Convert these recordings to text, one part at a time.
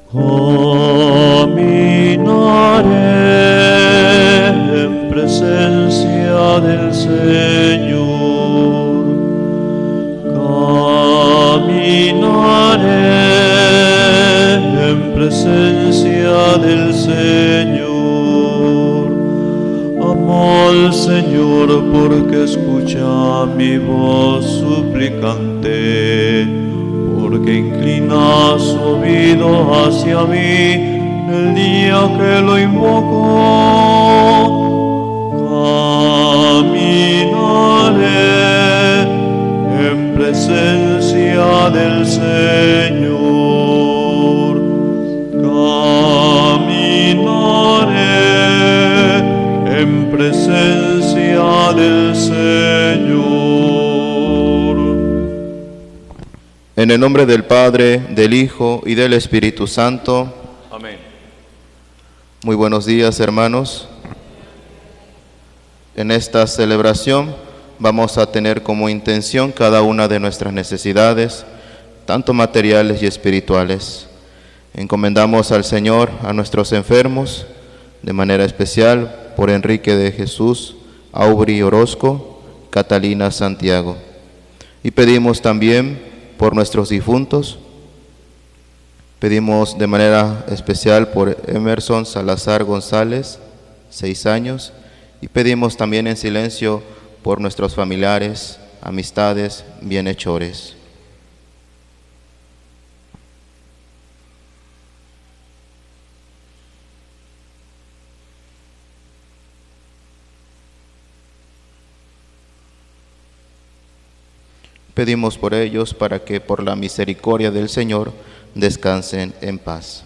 Caminaré en presencia del Señor. Caminaré en presencia del Señor. Amo al Señor porque escucha mi voz suplicante, porque inclina su oído hacia mí el día que lo invoco. Caminaré en presencia del Señor. Caminaré en presencia del Señor. En el nombre del Padre, del Hijo y del Espíritu Santo. Amén. Muy buenos días, hermanos. En esta celebración vamos a tener como intención cada una de nuestras necesidades, tanto materiales y espirituales. Encomendamos al Señor a nuestros enfermos, de manera especial por Enrique de Jesús, Aubry Orozco, Catalina Santiago. Y pedimos también por nuestros difuntos. Pedimos de manera especial por Emerson Salazar González, 6 años, y pedimos también en silencio por nuestros familiares, amistades, bienhechores. Pedimos por ellos para que por la misericordia del Señor descansen en paz.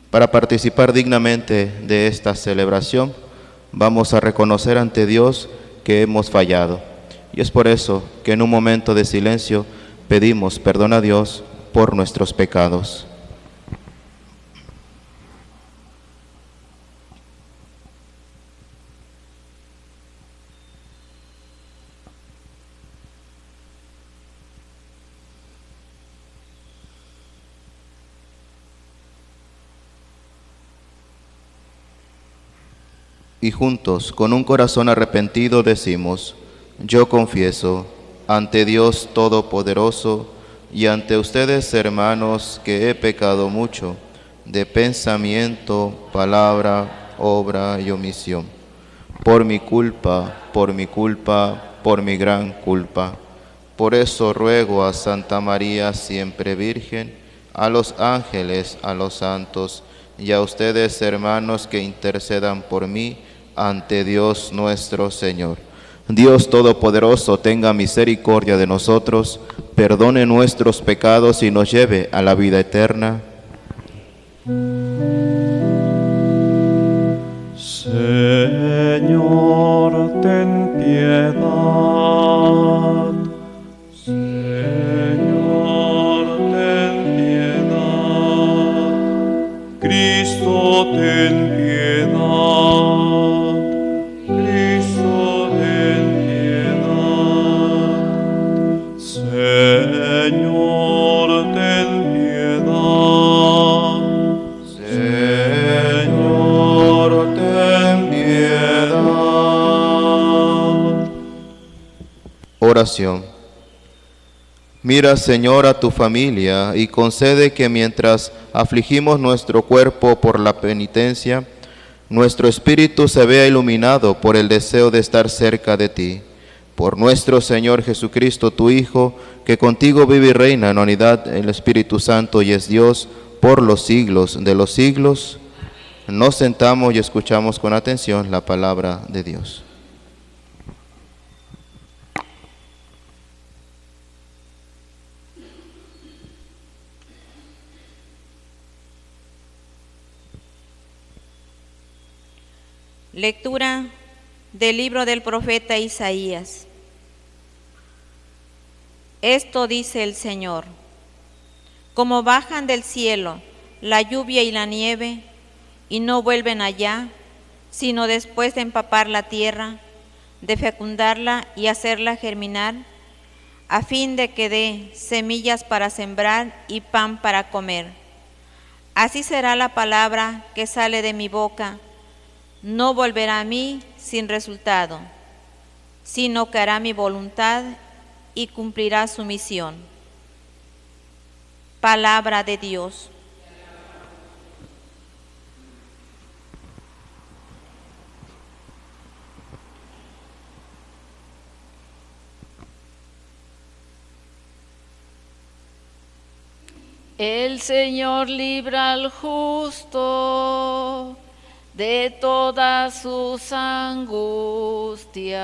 Para participar dignamente de esta celebración, vamos a reconocer ante Dios que hemos fallado. Y es por eso que en un momento de silencio pedimos perdón a Dios por nuestros pecados. Y juntos, con un corazón arrepentido, decimos: yo confieso ante Dios Todopoderoso y ante ustedes, hermanos, que he pecado mucho, de pensamiento, palabra, obra y omisión. Por mi culpa, por mi gran culpa. Por eso ruego a Santa María, siempre Virgen, a los ángeles, a los santos, y a ustedes, hermanos, que intercedan por mí ante Dios nuestro Señor. Dios Todopoderoso tenga misericordia de nosotros, perdone nuestros pecados y nos lleve a la vida eterna. Señor, ten piedad. Señor, ten piedad. Cristo, ten piedad. Cristo, ten piedad. Señor, ten piedad. Señor, ten piedad. Oración. Mira, Señor, a tu familia y concede que mientras afligimos nuestro cuerpo por la penitencia, nuestro espíritu se vea iluminado por el deseo de estar cerca de ti. Por nuestro Señor Jesucristo, tu Hijo, que contigo vive y reina en unidad del Espíritu Santo y es Dios por los siglos de los siglos. Nos sentamos y escuchamos con atención la palabra de Dios. Lectura del libro del profeta Isaías. Esto dice el Señor: como bajan del cielo la lluvia y la nieve, y no vuelven allá, sino después de empapar la tierra, de fecundarla y hacerla germinar, a fin de que dé semillas para sembrar y pan para comer. Así será la palabra que sale de mi boca, no volverá a mí sin resultado, sino que hará mi voluntad y cumplirá su misión. Palabra de Dios. El Señor libra al justo de todas sus angustias.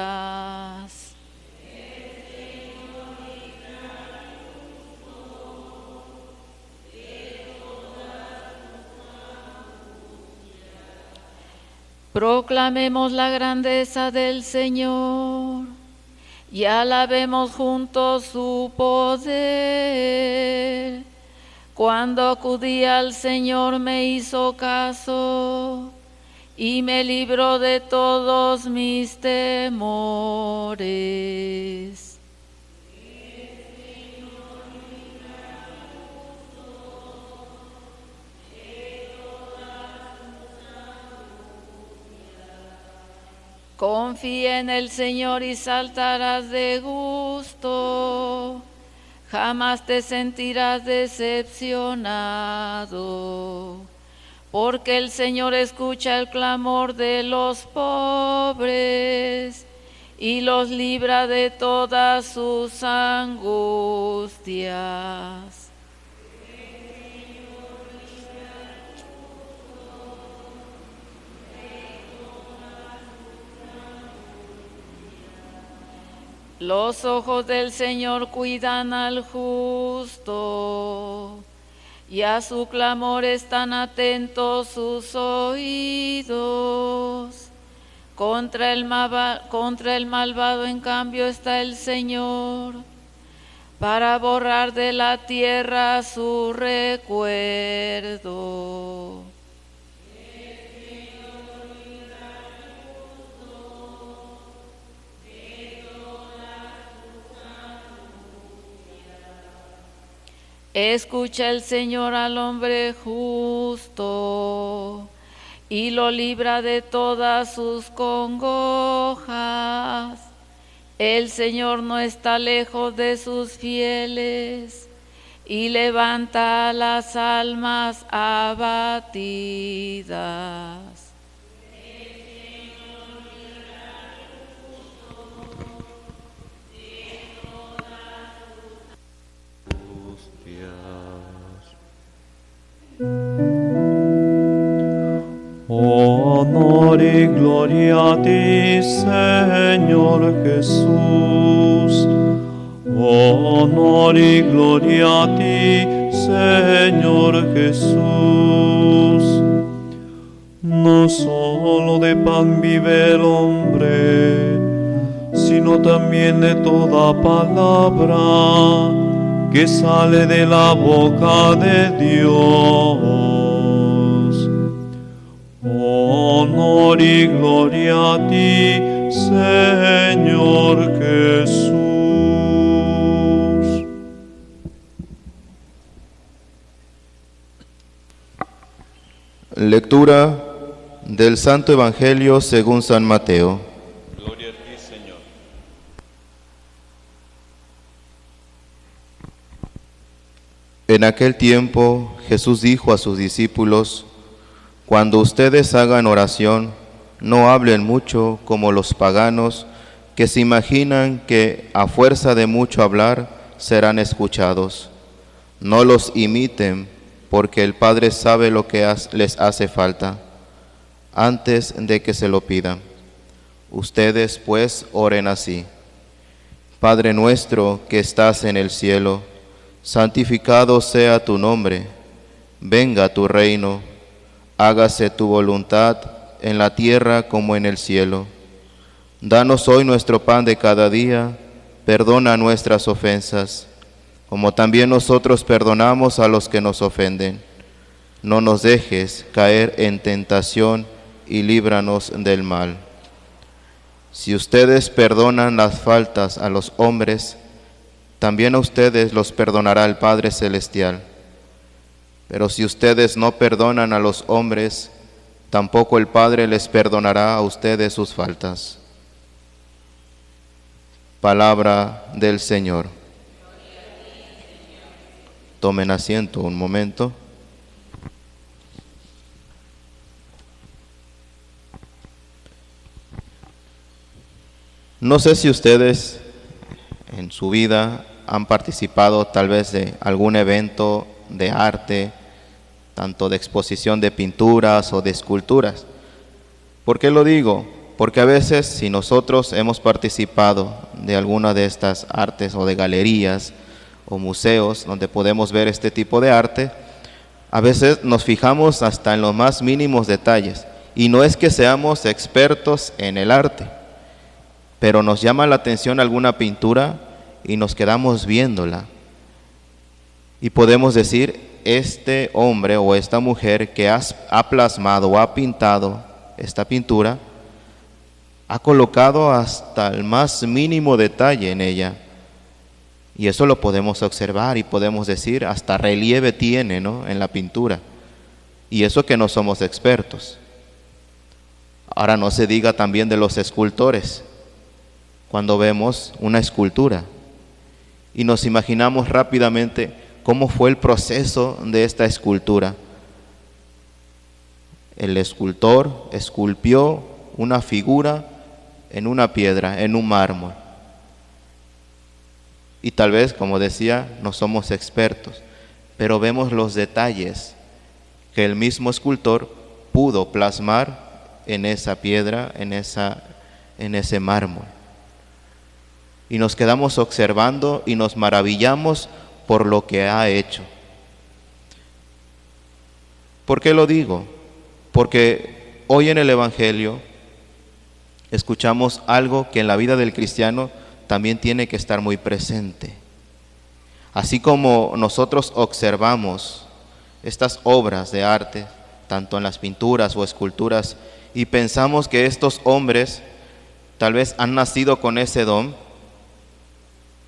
Proclamemos la grandeza del Señor y alabemos juntos su poder. Cuando acudí al Señor me hizo caso y me libró de todos mis temores. Confía en el Señor y saltarás de gusto. Jamás te sentirás decepcionado, porque el Señor escucha el clamor de los pobres y los libra de todas sus angustias. Los ojos del Señor cuidan al justo, y a su clamor están atentos sus oídos. Contra el malvado, en cambio, está el Señor, para borrar de la tierra su recuerdo. Escucha el Señor al hombre justo y lo libra de todas sus congojas. El Señor no está lejos de sus fieles y levanta a las almas abatidas. Honor y gloria a ti, Señor Jesús. Honor y gloria a ti, Señor Jesús. No solo de pan vive el hombre, sino también de toda palabra que sale de la boca de Dios. Honor y gloria a ti, Señor Jesús. Lectura del Santo Evangelio según San Mateo. Gloria a ti, Señor. En aquel tiempo Jesús dijo a sus discípulos: cuando ustedes hagan oración, no hablen mucho como los paganos, que se imaginan que a fuerza de mucho hablar serán escuchados. No los imiten, porque el Padre sabe lo que les hace falta, antes de que se lo pidan. Ustedes, pues, oren así: Padre nuestro que estás en el cielo, santificado sea tu nombre. Venga tu reino. Hágase tu voluntad en la tierra como en el cielo. Danos hoy nuestro pan de cada día. Perdona nuestras ofensas, como también nosotros perdonamos a los que nos ofenden. No nos dejes caer en tentación y líbranos del mal. Si ustedes perdonan las faltas a los hombres, también a ustedes los perdonará el Padre Celestial. Pero si ustedes no perdonan a los hombres, tampoco el Padre les perdonará a ustedes sus faltas. Palabra del Señor. Tomen asiento un momento. No sé si ustedes en su vida han participado tal vez de algún evento de arte, tanto de exposición de pinturas o de esculturas. ¿Por qué lo digo? Porque a veces si nosotros hemos participado de alguna de estas artes o de galerías o museos donde podemos ver este tipo de arte, a veces nos fijamos hasta en los más mínimos detalles. Y no es que seamos expertos en el arte, pero nos llama la atención alguna pintura y nos quedamos viéndola. Y podemos decir, este hombre o esta mujer que ha plasmado o ha pintado esta pintura, ha colocado hasta el más mínimo detalle en ella. Y eso lo podemos observar y podemos decir, hasta relieve tiene, ¿no?, en la pintura. Y eso que no somos expertos. Ahora no se diga también de los escultores. Cuando vemos una escultura y nos imaginamos rápidamente cómo fue el proceso de esta escultura. El escultor esculpió una figura en una piedra, en un mármol. Y tal vez, como decía, no somos expertos, pero vemos los detalles que el mismo escultor pudo plasmar en esa piedra, en ese mármol. Y nos quedamos observando y nos maravillamos por lo que ha hecho. ¿Por qué lo digo? Porque hoy en el Evangelio escuchamos algo que en la vida del cristiano también tiene que estar muy presente. Así como nosotros observamos estas obras de arte, tanto en las pinturas o esculturas, y pensamos que estos hombres tal vez han nacido con ese don,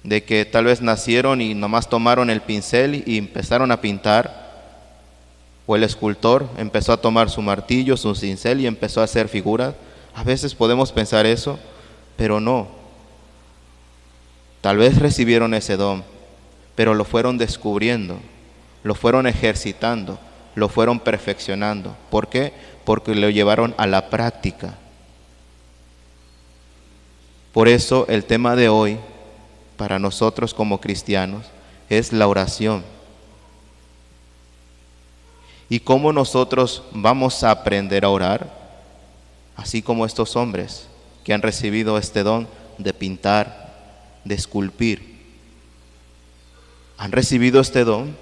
de que tal vez nacieron y nomás tomaron el pincel y empezaron a pintar, o el escultor empezó a tomar su martillo, su cincel y empezó a hacer figuras. A veces podemos pensar eso, pero no. Tal vez recibieron ese don, pero lo fueron descubriendo, lo fueron ejercitando, lo fueron perfeccionando. ¿Por qué? Porque lo llevaron a la práctica. Por eso el tema de hoy para nosotros como cristianos es la oración. ¿Y cómo nosotros vamos a aprender a orar? Así como estos hombres que han recibido este don de pintar, de esculpir. Han recibido este don,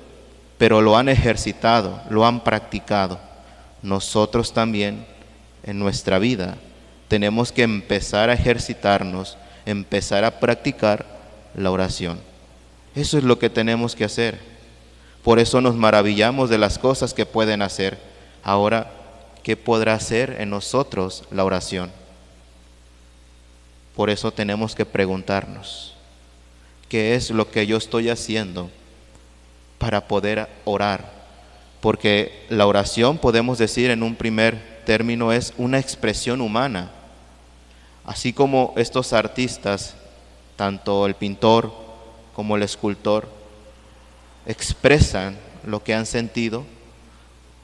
pero lo han ejercitado, lo han practicado. Nosotros también en nuestra vida tenemos que empezar a ejercitarnos, empezar a practicar la oración. Eso es lo que tenemos que hacer. Por eso nos maravillamos de las cosas que pueden hacer. Ahora, ¿qué podrá hacer en nosotros la oración? Por eso tenemos que preguntarnos, ¿qué es lo que yo estoy haciendo para poder orar? Porque la oración, podemos decir en un primer término, es una expresión humana. Así como estos artistas, tanto el pintor como el escultor, expresan lo que han sentido,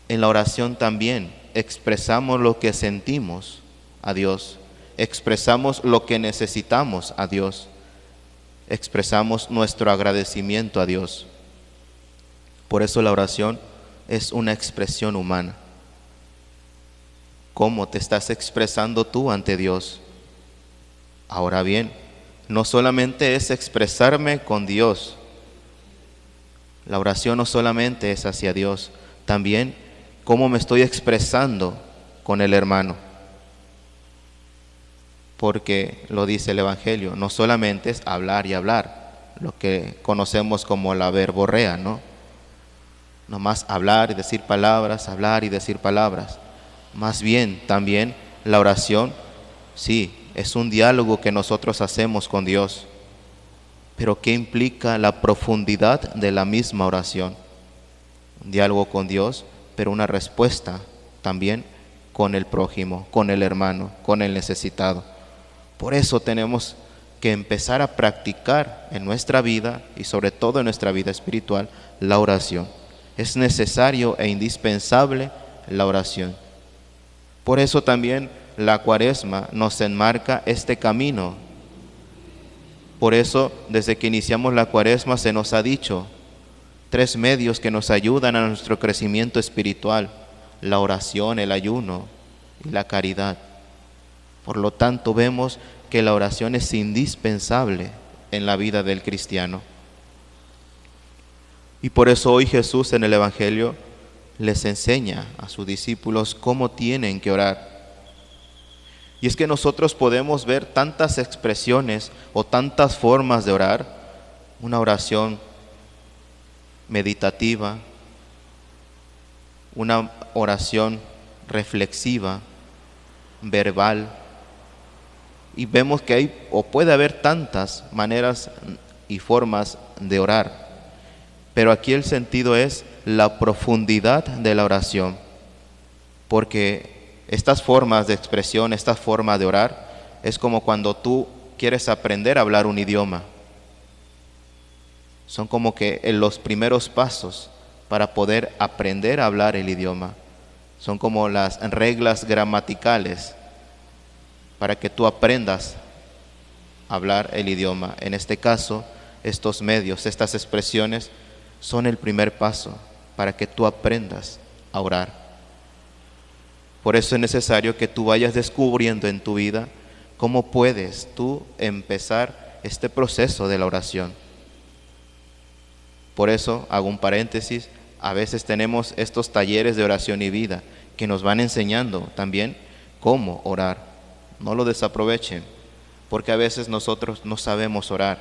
en la oración también expresamos lo que sentimos a Dios, expresamos lo que necesitamos a Dios, expresamos nuestro agradecimiento a Dios. Por eso la oración es una expresión humana. ¿Cómo te estás expresando tú ante Dios? Ahora bien, no solamente es expresarme con Dios. La oración no solamente es hacia Dios, también cómo me estoy expresando con el hermano. Porque lo dice el Evangelio, no solamente es hablar y hablar, lo que conocemos como la verborrea, ¿no? Nomás hablar y decir palabras, hablar y decir palabras. Más bien, también la oración, sí, es un diálogo que nosotros hacemos con Dios, pero ¿qué implica la profundidad de la misma oración? Un diálogo con Dios, pero una respuesta también con el prójimo, con el hermano, con el necesitado. Por eso tenemos que empezar a practicar en nuestra vida y sobre todo en nuestra vida espiritual la oración. Es necesario e indispensable la oración. Por eso también la Cuaresma nos enmarca este camino. Por eso desde que iniciamos la Cuaresma se nos ha dicho 3 medios que nos ayudan a nuestro crecimiento espiritual: la oración, el ayuno y la caridad. Por lo tanto, vemos que la oración es indispensable en la vida del cristiano. Y por eso hoy Jesús en el Evangelio les enseña a sus discípulos cómo tienen que orar. Y es que nosotros podemos ver tantas expresiones o tantas formas de orar: una oración meditativa, una oración reflexiva, verbal, y vemos que hay o puede haber tantas maneras y formas de orar, pero aquí el sentido es la profundidad de la oración, porque estas formas de expresión, esta forma de orar, es como cuando tú quieres aprender a hablar un idioma. Son como que en los primeros pasos para poder aprender a hablar el idioma. Son como las reglas gramaticales para que tú aprendas a hablar el idioma. En este caso, estos medios, estas expresiones son el primer paso para que tú aprendas a orar. Por eso es necesario que tú vayas descubriendo en tu vida cómo puedes tú empezar este proceso de la oración. Por eso, hago un paréntesis, a veces tenemos estos talleres de oración y vida que nos van enseñando también cómo orar. No lo desaprovechen, porque a veces nosotros no sabemos orar.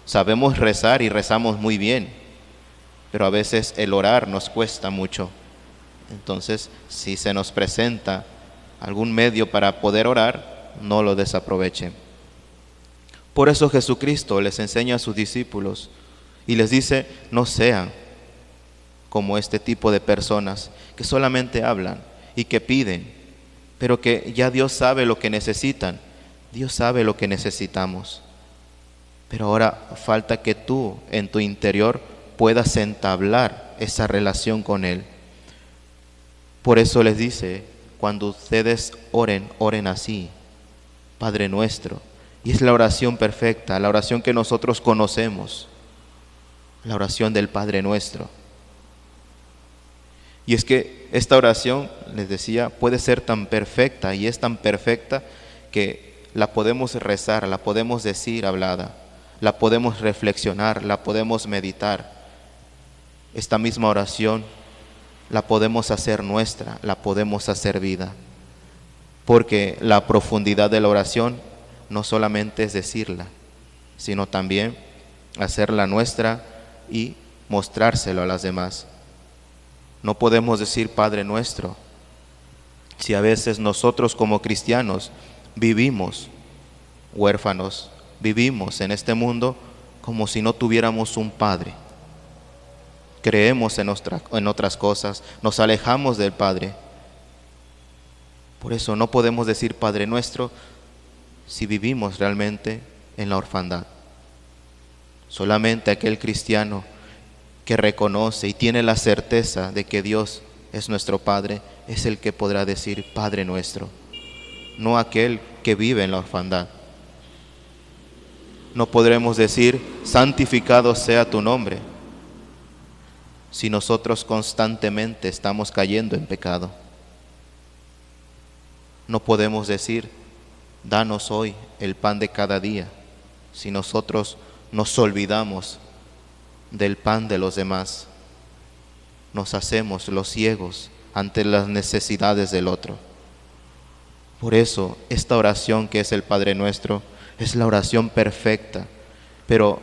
Sabemos rezar y rezamos muy bien, pero a veces el orar nos cuesta mucho. Entonces, si se nos presenta algún medio para poder orar, no lo desaprovechen. Por eso Jesucristo les enseña a sus discípulos y les dice: no sean como este tipo de personas que solamente hablan y que piden, pero que ya Dios sabe lo que necesitan. Dios sabe lo que necesitamos. Pero ahora falta que tú en tu interior puedas entablar esa relación con Él. Por eso les dice: cuando ustedes oren, oren así: Padre nuestro. Y es la oración perfecta, la oración que nosotros conocemos, la oración del Padre nuestro. Y es que esta oración, les decía, puede ser tan perfecta, y es tan perfecta que la podemos rezar, la podemos decir hablada, la podemos reflexionar, la podemos meditar. Esta misma oración la podemos hacer nuestra, la podemos hacer vida. Porque la profundidad de la oración no solamente es decirla, sino también hacerla nuestra y mostrárselo a las demás. No podemos decir Padre nuestro si a veces nosotros como cristianos vivimos huérfanos, vivimos en este mundo como si no tuviéramos un Padre. Creemos en otras cosas, nos alejamos del Padre. Por eso no podemos decir Padre nuestro si vivimos realmente en la orfandad. Solamente aquel cristiano que reconoce y tiene la certeza de que Dios es nuestro Padre es el que podrá decir Padre nuestro, no aquel que vive en la orfandad. No podremos decir santificado sea tu nombre si nosotros constantemente estamos cayendo en pecado. No podemos decir danos hoy el pan de cada día si nosotros nos olvidamos del pan de los demás. Nos hacemos los ciegos ante las necesidades del otro. Por eso esta oración que es el Padre Nuestro es la oración perfecta, pero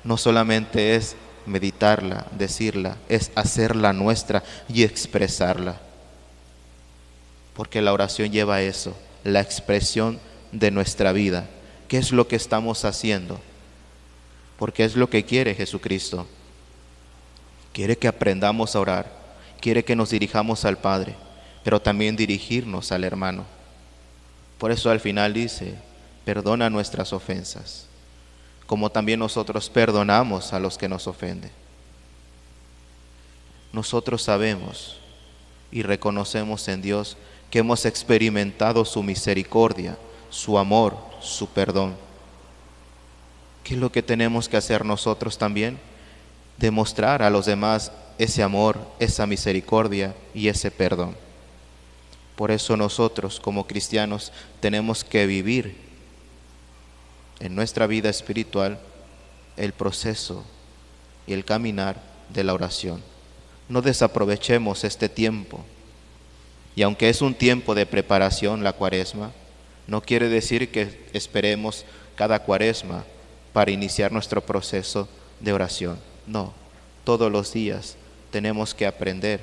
no solamente es meditarla, decirla, es hacerla nuestra y expresarla. Porque la oración lleva a eso, la expresión de nuestra vida. ¿Qué es lo que estamos haciendo? porque es lo que quiere Jesucristo. Quiere que aprendamos a orar, quiere que nos dirijamos al Padre, pero también dirigirnos al hermano. Por eso al final dice, perdona nuestras ofensas, como también nosotros perdonamos a los que nos ofenden. Nosotros sabemos y reconocemos en Dios que hemos experimentado su misericordia, su amor, su perdón. ¿Qué es lo que tenemos que hacer nosotros también? Demostrar a los demás ese amor, esa misericordia y ese perdón. Por eso nosotros como cristianos tenemos que vivir en nuestra vida espiritual el proceso y el caminar de la oración. No desaprovechemos este tiempo. Y aunque es un tiempo de preparación la Cuaresma, no quiere decir que esperemos cada Cuaresma para iniciar nuestro proceso de oración. No, todos los días tenemos que aprender,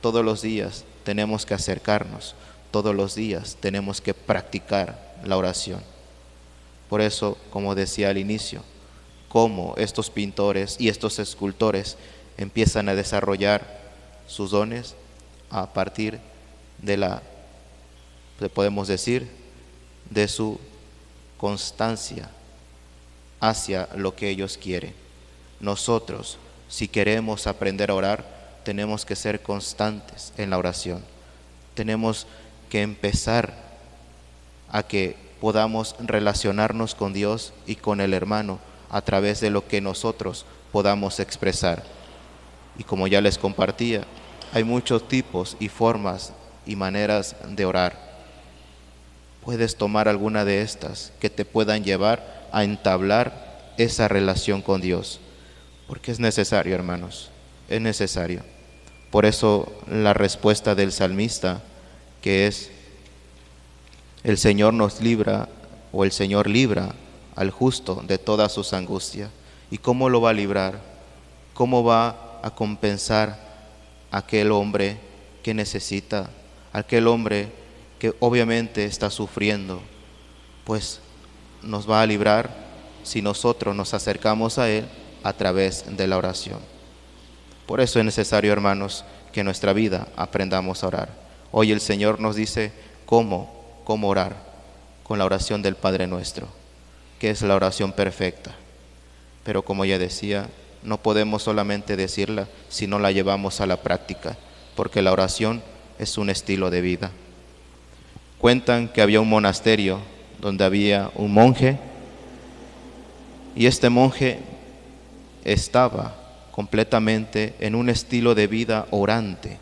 todos los días tenemos que acercarnos, todos los días tenemos que practicar la oración. Por eso, como decía al inicio, cómo estos pintores y estos escultores empiezan a desarrollar sus dones a partir podemos decir, de su constancia hacia lo que ellos quieren. Nosotros, si queremos aprender a orar, tenemos que ser constantes en la oración. Tenemos que empezar a que podamos relacionarnos con Dios y con el hermano a través de lo que nosotros podamos expresar. Y como ya les compartía, hay muchos tipos y formas y maneras de orar. Puedes tomar alguna de estas que te puedan llevar a entablar esa relación con Dios, porque es necesario, hermanos, es necesario. Por eso la respuesta del salmista, que es: el Señor nos libra, o el Señor libra al justo de todas sus angustias. ¿Y cómo lo va a librar? ¿Cómo va a compensar a aquel hombre que necesita, aquel hombre que obviamente está sufriendo? Pues nos va a librar si nosotros nos acercamos a Él a través de la oración. Por eso es necesario, hermanos, que en nuestra vida aprendamos a orar. Hoy el Señor nos dice cómo orar, con la oración del Padre Nuestro, que es la oración perfecta. Pero como ya decía, no podemos solamente decirla si no la llevamos a la práctica, porque la oración es un estilo de vida. Cuentan que había un monasterio donde había un monje, y este monje estaba completamente en un estilo de vida orante.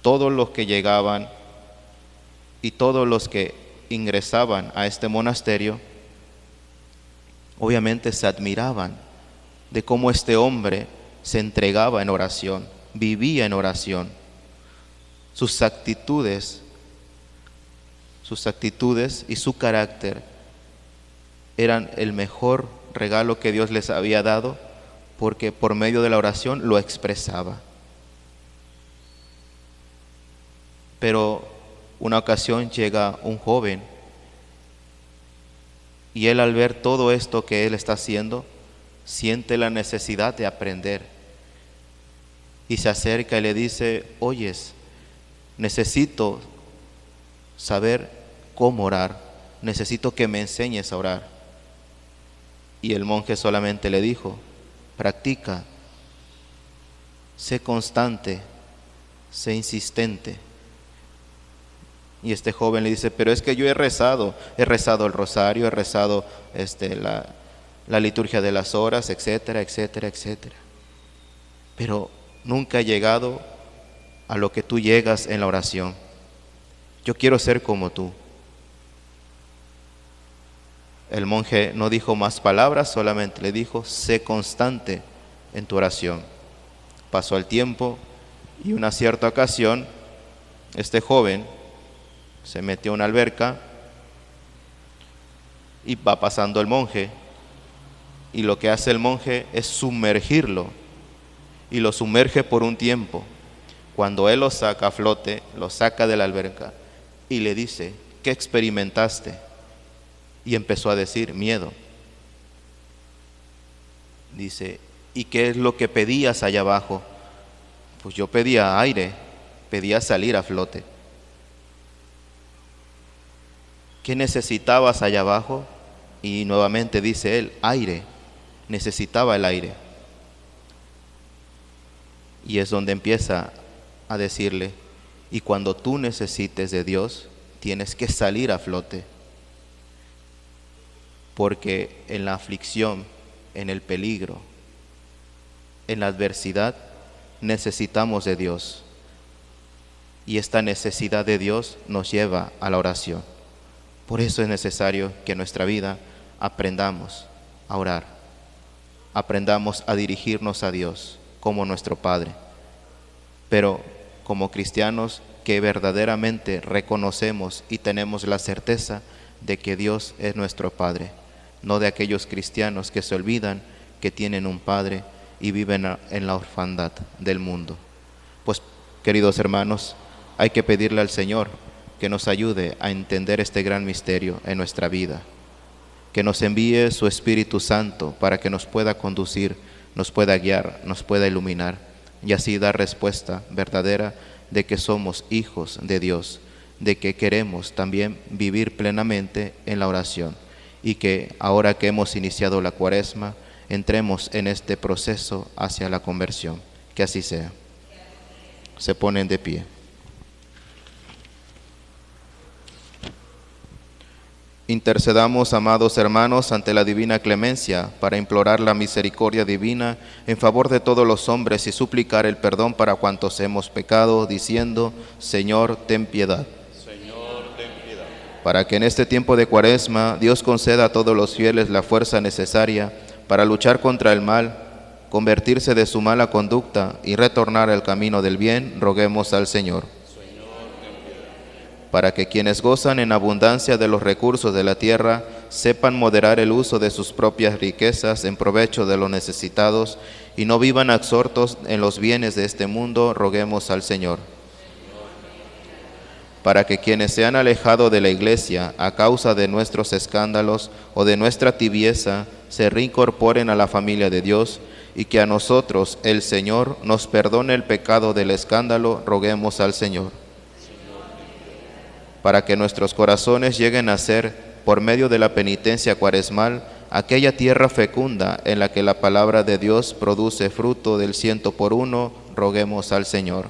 Todos los que llegaban y todos los que ingresaban a este monasterio obviamente se admiraban de cómo este hombre se entregaba en oración, vivía en oración. Sus actitudes y su carácter eran el mejor regalo que Dios les había dado, porque por medio de la oración lo expresaba. Pero una ocasión llega un joven y él, al ver todo esto que él está haciendo, siente la necesidad de aprender y se acerca y le dice: oyes, necesito saber cómo orar, necesito que me enseñes a orar. Y el monje solamente le dijo: practica, sé constante, sé insistente. Y este joven le dice: pero es que yo he rezado el rosario, he rezado la liturgia de las horas, etcétera, etcétera, etcétera. Pero nunca he llegado a lo que tú llegas en la oración. Yo quiero ser como tú. El monje no dijo más palabras, solamente le dijo: sé constante en tu oración. Pasó el tiempo y una cierta ocasión, este joven se metió a una alberca y va pasando el monje, y lo que hace el monje es sumergirlo, y lo sumerge por un tiempo. Cuando él lo saca a flote, lo saca de la alberca y le dice: ¿qué experimentaste? Y empezó a decir: miedo. Dice, ¿y qué es lo que pedías allá abajo? Pues yo pedía aire, pedía salir a flote. ¿Qué necesitabas allá abajo? Y nuevamente dice él, aire, necesitaba el aire. Y es donde empieza a decirle, y cuando tú necesites de Dios, tienes que salir a flote. Porque en la aflicción, en el peligro, en la adversidad, necesitamos de Dios. Y esta necesidad de Dios nos lleva a la oración. Por eso es necesario que en nuestra vida aprendamos a orar, aprendamos a dirigirnos a Dios como nuestro Padre, pero como cristianos que verdaderamente reconocemos y tenemos la certeza de que Dios es nuestro Padre, no de aquellos cristianos que se olvidan que tienen un Padre y viven en la orfandad del mundo. Pues, queridos hermanos, hay que pedirle al Señor que nos ayude a entender este gran misterio en nuestra vida, que nos envíe su Espíritu Santo para que nos pueda conducir, nos pueda guiar, nos pueda iluminar y así dar respuesta verdadera de que somos hijos de Dios, de que queremos también vivir plenamente en la oración y que ahora que hemos iniciado la Cuaresma, entremos en este proceso hacia la conversión. Que así sea. Se ponen de pie. Intercedamos, amados hermanos, ante la divina clemencia para implorar la misericordia divina en favor de todos los hombres y suplicar el perdón para cuantos hemos pecado, diciendo: Señor, ten piedad. Señor, ten piedad. Para que en este tiempo de Cuaresma Dios conceda a todos los fieles la fuerza necesaria para luchar contra el mal, convertirse de su mala conducta y retornar al camino del bien, roguemos al Señor. Para que quienes gozan en abundancia de los recursos de la tierra sepan moderar el uso de sus propias riquezas en provecho de los necesitados y no vivan absortos en los bienes de este mundo, roguemos al Señor. Para que quienes se han alejado de la Iglesia a causa de nuestros escándalos o de nuestra tibieza se reincorporen a la familia de Dios y que a nosotros el Señor nos perdone el pecado del escándalo, roguemos al Señor. Para que nuestros corazones lleguen a ser, por medio de la penitencia cuaresmal, aquella tierra fecunda en la que la palabra de Dios produce fruto del 100%, roguemos al Señor.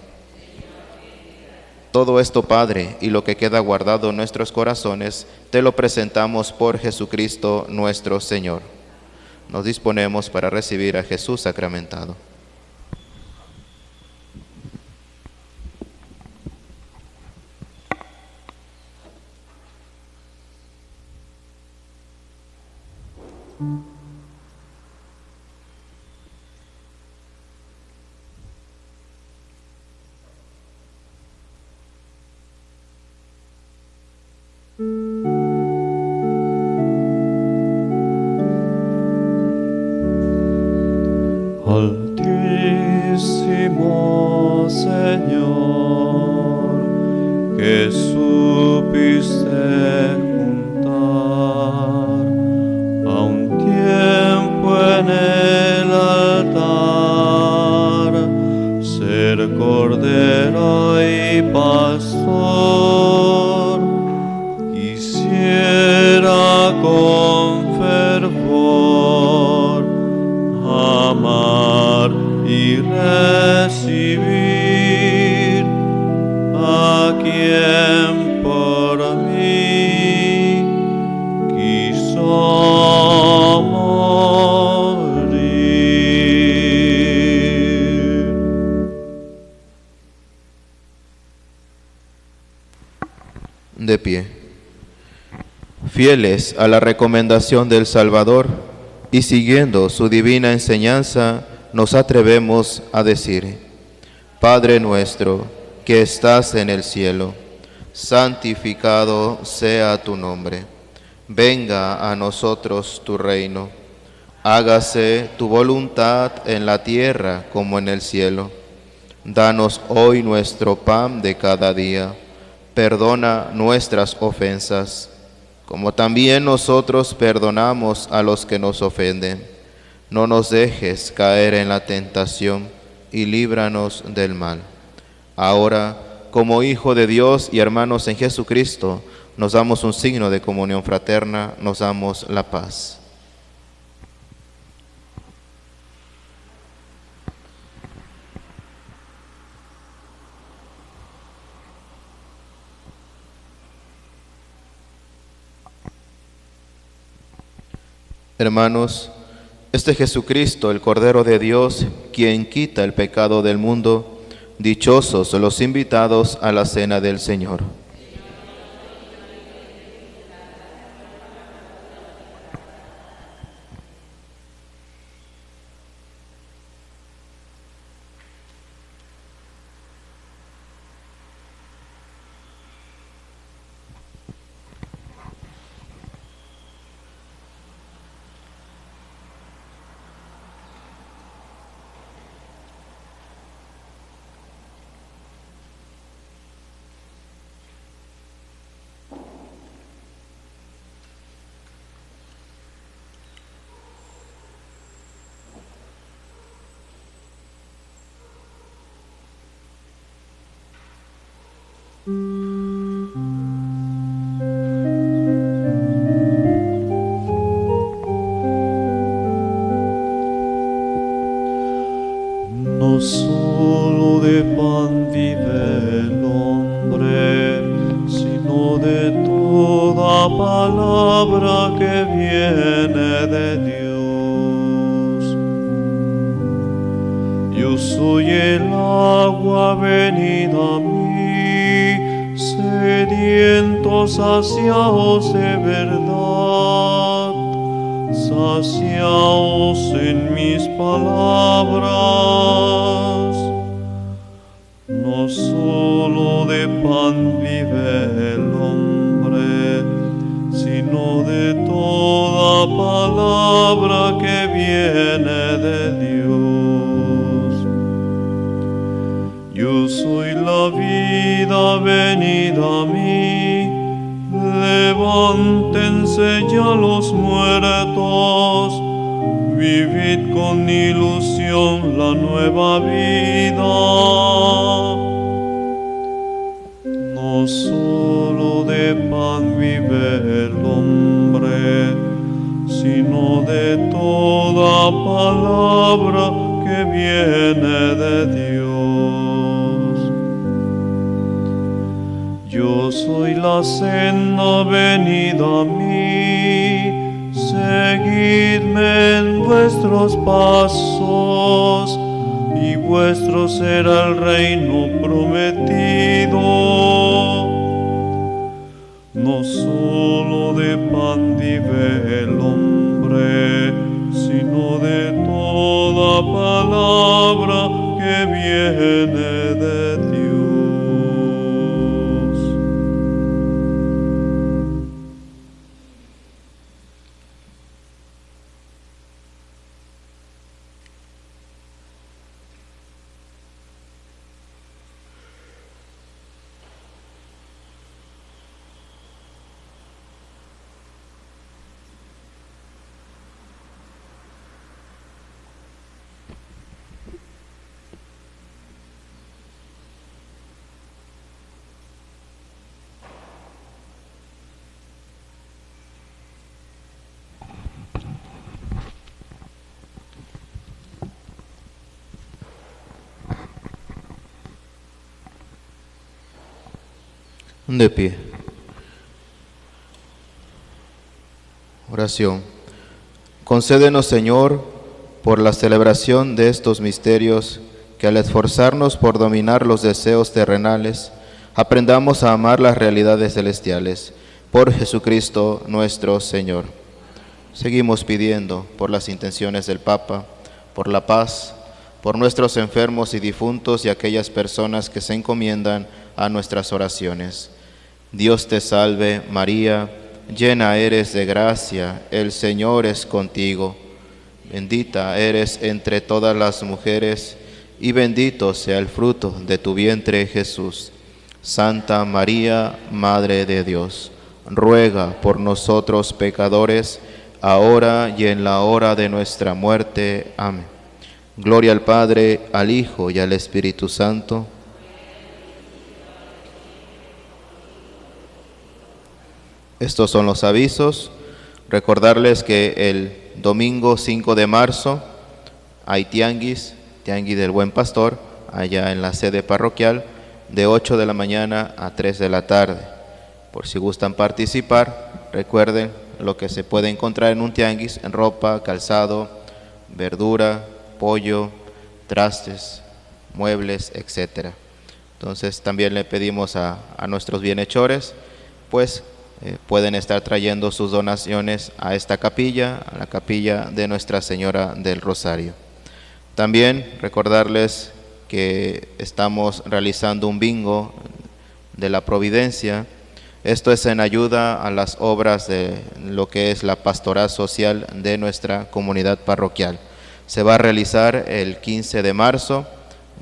Todo esto, Padre, y lo que queda guardado en nuestros corazones, te lo presentamos por Jesucristo nuestro Señor. Nos disponemos para recibir a Jesús sacramentado. Altísimo Señor, que supiste juntar a un tiempo en el altar, ser cordero y pastor, quisiera con fervor amar y recibir a quien por mí quiso morir. De pie. Fieles a la recomendación del Salvador y siguiendo su divina enseñanza, nos atrevemos a decir: Padre nuestro que estás en el cielo, santificado sea tu nombre. Venga a nosotros tu reino. Hágase tu voluntad en la tierra como en el cielo. Danos hoy nuestro pan de cada día. Perdona nuestras ofensas, como también nosotros perdonamos a los que nos ofenden. No nos dejes caer en la tentación y líbranos del mal. Ahora, como Hijo de Dios y hermanos en Jesucristo, nos damos un signo de comunión fraterna, nos damos la paz. Hermanos, este Jesucristo, el Cordero de Dios, quien quita el pecado del mundo, dichosos los invitados a la cena del Señor. No solo de pan vive el hombre, sino de toda palabra que viene de Dios. Yo soy el agua venida a mí, sedientos saciaos de verdad. Saciaos en mis palabras. No solo de pan vive el hombre, sino de toda palabra que viene de Dios. Yo soy la vida venida a mí. Levántense ya los muertos, vivid con ilusión la nueva vida. No solo de pan vive el hombre, sino de toda palabra que viene de Dios. Yo soy la senda venida a mí, seguidme en vuestros pasos, y vuestro será el reino prometido. No solo de pan vive el hombre, sino de toda palabra que viene de Dios. De pie. Oración. Concédenos, Señor, por la celebración de estos misterios, que al esforzarnos por dominar los deseos terrenales, aprendamos a amar las realidades celestiales. Por Jesucristo nuestro Señor. Seguimos pidiendo por las intenciones del Papa, por la paz, por nuestros enfermos y difuntos y aquellas personas que se encomiendan a nuestras oraciones. Dios te salve, María, llena eres de gracia, el Señor es contigo. Bendita eres entre todas las mujeres, y bendito sea el fruto de tu vientre, Jesús. Santa María, Madre de Dios, ruega por nosotros pecadores, ahora y en la hora de nuestra muerte. Amén. Gloria al Padre, al Hijo y al Espíritu Santo. Estos son los avisos. Recordarles que el domingo 5 de marzo hay tianguis del Buen Pastor, allá en la sede parroquial, de 8 de la mañana a 3 de la tarde. Por si gustan participar, recuerden lo que se puede encontrar en un tianguis: en ropa, calzado, verdura, pollo, trastes, muebles, etc. Entonces también le pedimos a nuestros bienhechores, pues pueden estar trayendo sus donaciones a esta capilla, a la capilla de Nuestra Señora del Rosario. También recordarles que estamos realizando un bingo de la Providencia. Esto es en ayuda a las obras de lo que es la pastoral social de nuestra comunidad parroquial. Se va a realizar el 15 de marzo,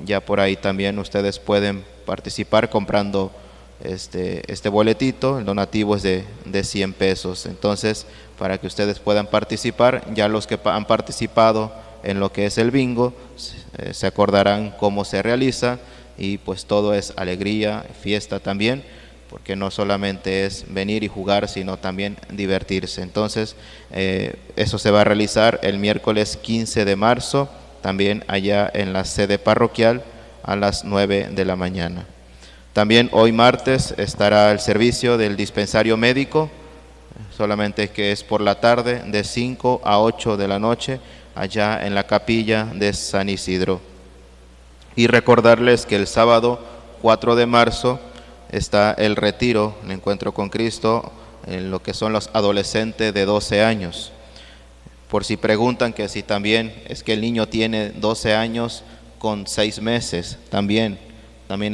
ya por ahí también ustedes pueden participar comprando este boletito. El donativo es de 100 pesos. Entonces, para que ustedes puedan participar, ya los que han participado en lo que es el bingo se acordarán cómo se realiza, y pues todo es alegría, fiesta también, porque no solamente es venir y jugar, sino también divertirse. Entonces, eso se va a realizar el miércoles 15 de marzo, también allá en la sede parroquial a las 9 de la mañana. También hoy martes estará el servicio del dispensario médico, solamente que es por la tarde, de 5 a 8 de la noche, allá en la capilla de San Isidro. Y recordarles que el sábado 4 de marzo está el retiro, el encuentro con Cristo, en lo que son los adolescentes de 12 años. Por si preguntan que si también es que el niño tiene 12 años con 6 meses, también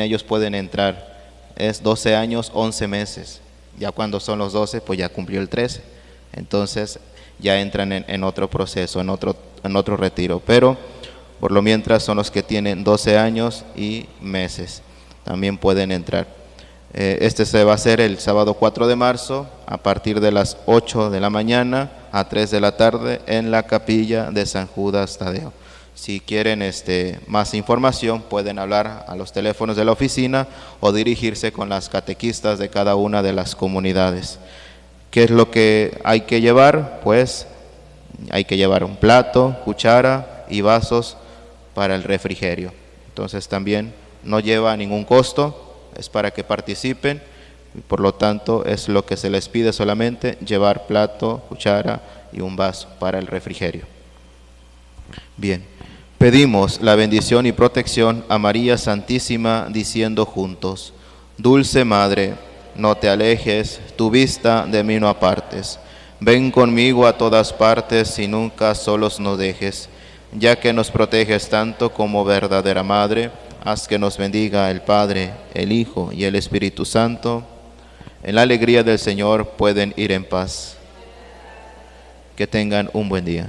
ellos pueden entrar. Es 12 años, 11 meses. Ya cuando son los 12, pues ya cumplió el 13. Entonces ya entran en otro proceso, en otro retiro. Pero por lo mientras son los que tienen 12 años y meses. También pueden entrar. Se va a hacer el sábado 4 de marzo a partir de las 8 de la mañana a 3 de la tarde en la capilla de San Judas Tadeo. Si quieren más información, pueden hablar a los teléfonos de la oficina o dirigirse con las catequistas de cada una de las comunidades. ¿Qué es lo que hay que llevar? Pues hay que llevar un plato, cuchara y vasos para el refrigerio. Entonces también no lleva ningún costo, es para que participen, y por lo tanto es lo que se les pide solamente: llevar plato, cuchara y un vaso para el refrigerio. Bien, pedimos la bendición y protección a María Santísima, diciendo juntos: Dulce Madre, no te alejes, tu vista de mí no apartes. Ven conmigo a todas partes y nunca solos nos dejes. Ya que nos proteges tanto como verdadera Madre, haz que nos bendiga el Padre, el Hijo y el Espíritu Santo. En la alegría del Señor pueden ir en paz. Que tengan un buen día.